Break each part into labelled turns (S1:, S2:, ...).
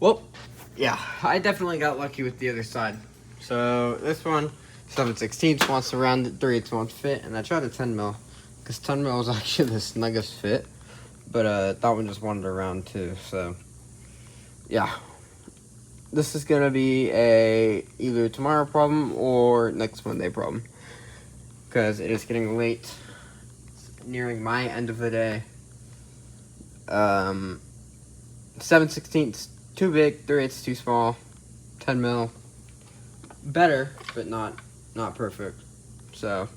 S1: Well, yeah, I definitely got lucky with the other side. So this one, 7/16 wants to round it, 3/8 wants to fit, and I tried a 10 mil, because 10 mil was actually the snuggest fit, but that one just wanted to round too. So yeah, this is gonna be a either tomorrow problem or next Monday problem, because it is getting late. It's nearing my end of the day. 7/16 too big, 3/8 too small, 10 mil better, but not perfect. So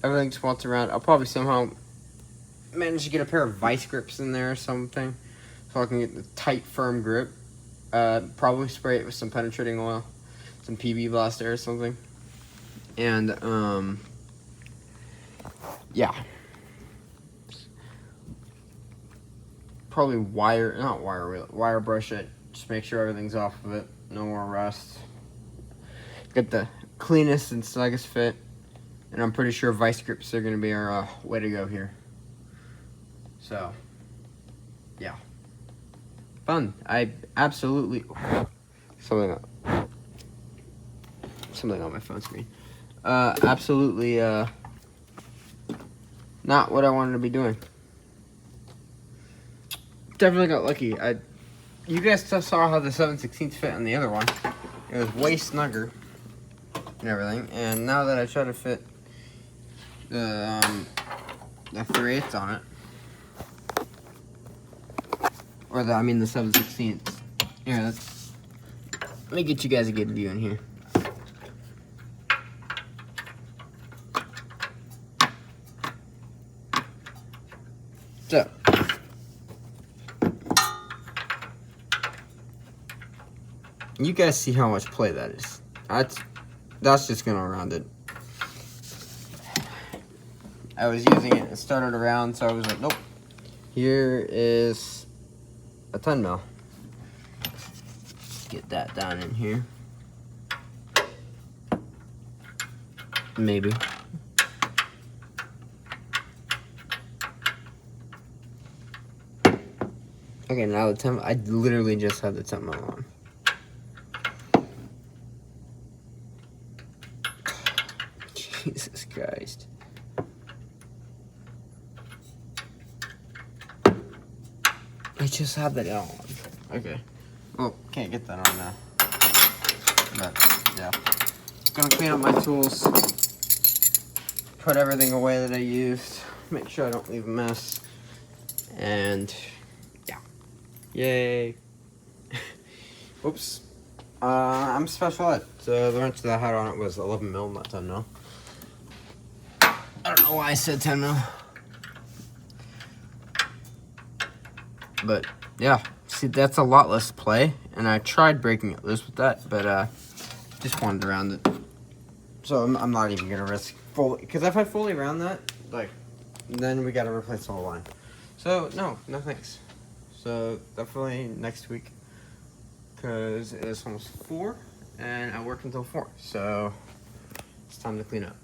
S1: everything just wants around. I'll probably somehow manage to get a pair of vice grips in there or something, so I can get the tight, firm grip. Probably spray it with some penetrating oil, some PB Blaster or something, and yeah. Probably wire brush it. Just make sure everything's off of it. No more rust. Get the cleanest and snuggest fit. And I'm pretty sure vice grips are going to be our way to go here. So, yeah. Fun. I absolutely... Something on my phone screen. Absolutely not what I wanted to be doing. Definitely got lucky. You guys saw how the 7/16 fit on the other one. It was way snugger and everything. And now that I try to fit the 3/8 on it, or the 7/16. Here, let me get you guys a good view in here. So. You guys see how much play that is. That's just gonna round it. I was using it and started around, so I was like, nope. Here is a 10 mil. Get that down in here. Maybe. Okay, now the 10. I literally just had the 10 mil on. Jesus Christ. I just had that on. Okay. Well, can't get that on now. But, yeah. Gonna clean up my tools. Put everything away that I used. Make sure I don't leave a mess. And, yeah. Yay. Oops. I'm special ed. So the wrench that I had on it was 11 mil, not 10 mil. I don't know why I said 10 mil. But, yeah. See, that's a lot less play. And I tried breaking it loose with that, but just wanted around it. So I'm not even going to risk fully. Because if I fully round that, then we got to replace the whole line. So, no thanks. So, definitely next week. Because it's almost 4, and I work until 4. So, it's time to clean up.